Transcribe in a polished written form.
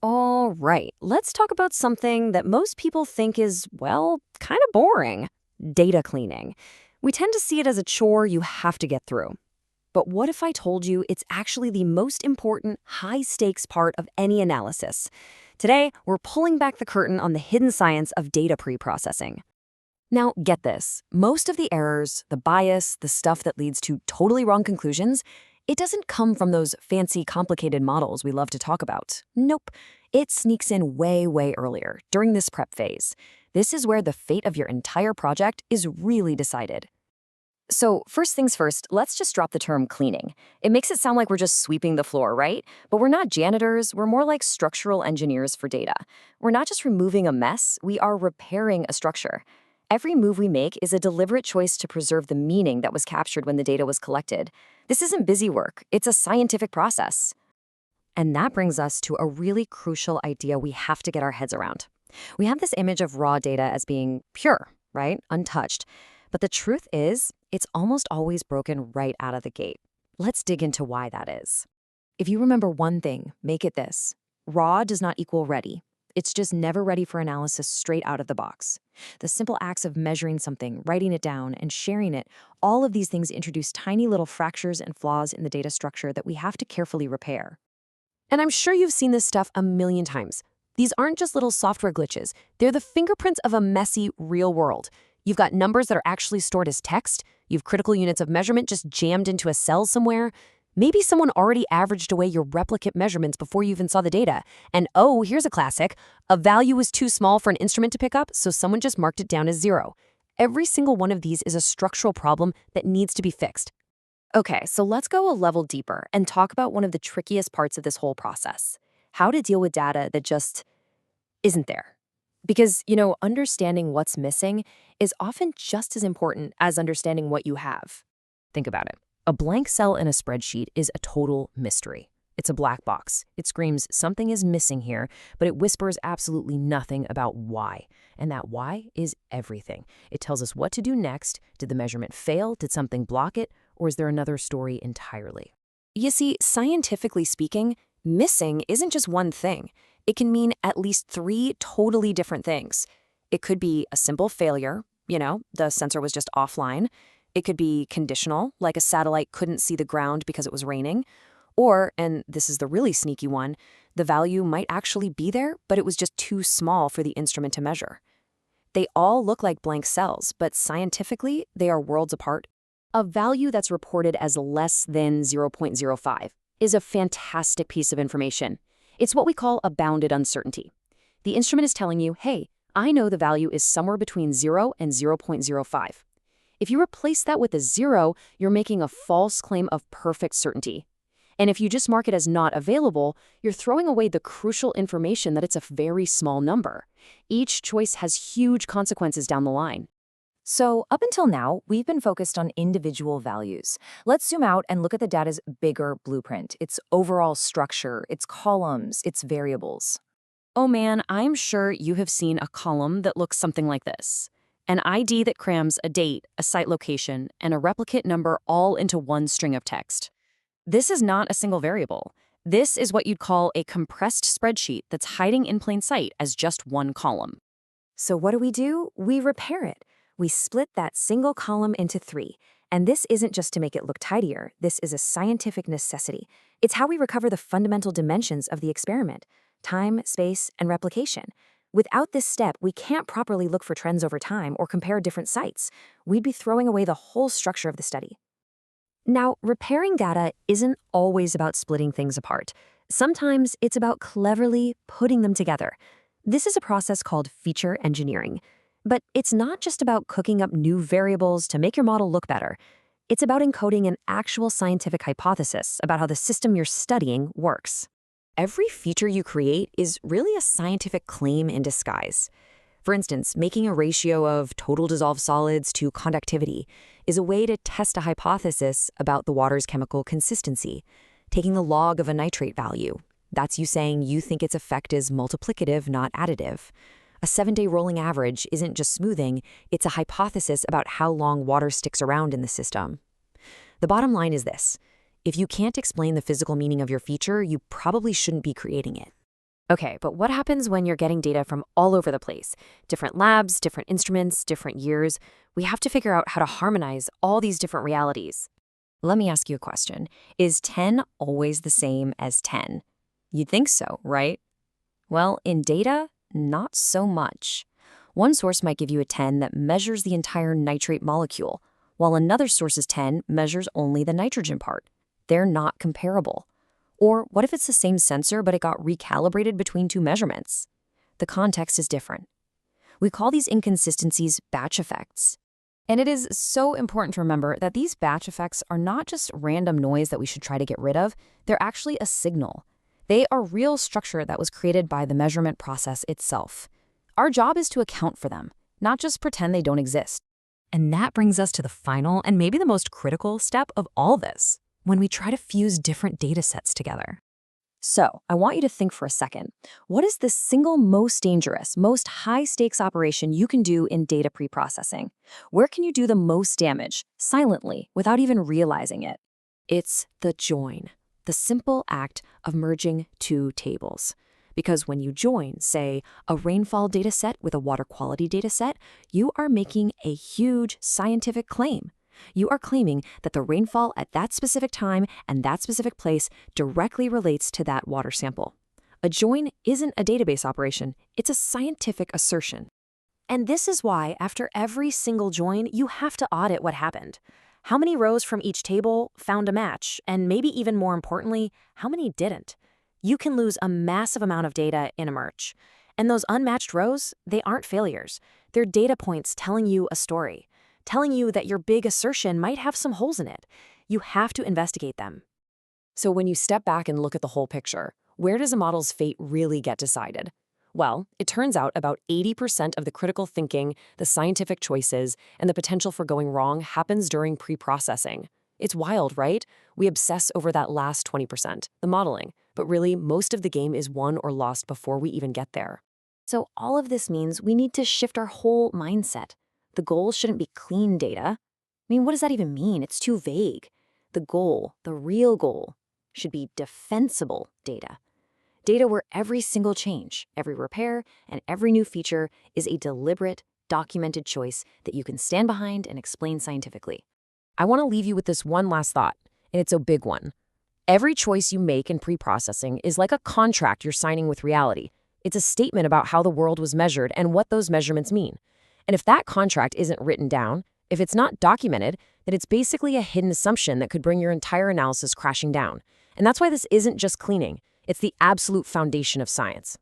All right, let's talk about something that most people think is, well, kind of boring: data cleaning. We tend to see it as a chore you have to get through. But what if I told you it's actually the most important, high stakes part of any analysis? Today, we're pulling back the curtain on the hidden science of data preprocessing. Now, get this: most of the errors, the bias, the stuff that leads to totally wrong conclusions, it doesn't come from those fancy, complicated models we love to talk about. Nope. It sneaks in way, way earlier, during this prep phase. This is where the fate of your entire project is really decided. So, first things first, let's just drop the term cleaning. It makes it sound like we're just sweeping the floor, right? But we're not janitors, we're more like structural engineers for data. We're not just removing a mess, we are repairing a structure. Every move we make is a deliberate choice to preserve the meaning that was captured when the data was collected. This isn't busy work, it's a scientific process. And that brings us to a really crucial idea we have to get our heads around. We have this image of raw data as being pure, right? Untouched. But the truth is, it's almost always broken right out of the gate. Let's dig into why that is. If you remember one thing, make it this: raw does not equal ready. It's just never ready for analysis straight out of the box. The simple acts of measuring something, writing it down, and sharing it, all of these things introduce tiny little fractures and flaws in the data structure that we have to carefully repair. And I'm sure you've seen this stuff a million times. These aren't just little software glitches. They're the fingerprints of a messy, real world. You've got numbers that are actually stored as text. You've critical units of measurement just jammed into a cell somewhere. Maybe someone already averaged away your replicate measurements before you even saw the data. And oh, here's a classic: a value was too small for an instrument to pick up, so someone just marked it down as zero. Every single one of these is a structural problem that needs to be fixed. Okay, so let's go a level deeper and talk about one of the trickiest parts of this whole process: how to deal with data that just isn't there. Because, understanding what's missing is often just as important as understanding what you have. Think about it. A blank cell in a spreadsheet is a total mystery. It's a black box. It screams something is missing here, but it whispers absolutely nothing about why. And that why is everything. It tells us what to do next. Did the measurement fail? Did something block it? Or is there another story entirely? You see, scientifically speaking, missing isn't just one thing. It can mean at least three totally different things. It could be a simple failure, the sensor was just offline. It could be conditional, like a satellite couldn't see the ground because it was raining. Or, and this is the really sneaky one, the value might actually be there, but it was just too small for the instrument to measure. They all look like blank cells, but scientifically, they are worlds apart. A value that's reported as less than 0.05 is a fantastic piece of information. It's what we call a bounded uncertainty. The instrument is telling you, hey, I know the value is somewhere between 0 and 0.05. If you replace that with a 0, you're making a false claim of perfect certainty. And if you just mark it as not available, you're throwing away the crucial information that it's a very small number. Each choice has huge consequences down the line. So up until now, we've been focused on individual values. Let's zoom out and look at the data's bigger blueprint: its overall structure, its columns, its variables. Oh man, I'm sure you have seen a column that looks something like this: an ID that crams a date, a site location, and a replicate number all into one string of text. This is not a single variable. This is what you'd call a compressed spreadsheet that's hiding in plain sight as just one column. So what do? We repair it. We split that single column into three. And this isn't just to make it look tidier. This is a scientific necessity. It's how we recover the fundamental dimensions of the experiment: time, space, and replication. Without this step, we can't properly look for trends over time or compare different sites. We'd be throwing away the whole structure of the study. Now, repairing data isn't always about splitting things apart. Sometimes it's about cleverly putting them together. This is a process called feature engineering. But it's not just about cooking up new variables to make your model look better. It's about encoding an actual scientific hypothesis about how the system you're studying works. Every feature you create is really a scientific claim in disguise. For instance, making a ratio of total dissolved solids to conductivity is a way to test a hypothesis about the water's chemical consistency. Taking the log of a nitrate value, that's you saying you think its effect is multiplicative, not additive. A 7-day rolling average isn't just smoothing, it's a hypothesis about how long water sticks around in the system. The bottom line is this: if you can't explain the physical meaning of your feature, you probably shouldn't be creating it. Okay, but what happens when you're getting data from all over the place? Different labs, different instruments, different years. We have to figure out how to harmonize all these different realities. Let me ask you a question. Is 10 always the same as 10? You'd think so, right? Well, in data, not so much. One source might give you a 10 that measures the entire nitrate molecule, while another source's 10 measures only the nitrogen part. They're not comparable. Or what if it's the same sensor, but it got recalibrated between two measurements? The context is different. We call these inconsistencies batch effects. And it is so important to remember that these batch effects are not just random noise that we should try to get rid of, they're actually a signal. They are real structure that was created by the measurement process itself. Our job is to account for them, not just pretend they don't exist. And that brings us to the final and maybe the most critical step of all this, when we try to fuse different data sets together. So, I want you to think for a second. What is the single most dangerous, most high-stakes operation you can do in data preprocessing? Where can you do the most damage, silently, without even realizing it? It's the join, the simple act of merging two tables. Because when you join, say, a rainfall data set with a water quality data set, you are making a huge scientific claim. You are claiming that the rainfall at that specific time and that specific place directly relates to that water sample. A join isn't a database operation, it's a scientific assertion. And this is why, after every single join, you have to audit what happened. How many rows from each table found a match, and maybe even more importantly, how many didn't? You can lose a massive amount of data in a merge. And those unmatched rows, they aren't failures. They're data points telling you a story, telling you that your big assertion might have some holes in it. You have to investigate them. So when you step back and look at the whole picture, where does a model's fate really get decided? Well, it turns out about 80% of the critical thinking, the scientific choices, and the potential for going wrong happens during pre-processing. It's wild, right? We obsess over that last 20%, the modeling, but really most of the game is won or lost before we even get there. So all of this means we need to shift our whole mindset. The goal shouldn't be clean data. I mean, what does that even mean? It's too vague. The goal, the real goal, should be defensible data. Data where every single change, every repair, and every new feature is a deliberate, documented choice that you can stand behind and explain scientifically. I want to leave you with this one last thought, and it's a big one. Every choice you make in pre-processing is like a contract you're signing with reality. It's a statement about how the world was measured and what those measurements mean. And if that contract isn't written down, if it's not documented, then it's basically a hidden assumption that could bring your entire analysis crashing down. And that's why this isn't just cleaning. It's the absolute foundation of science.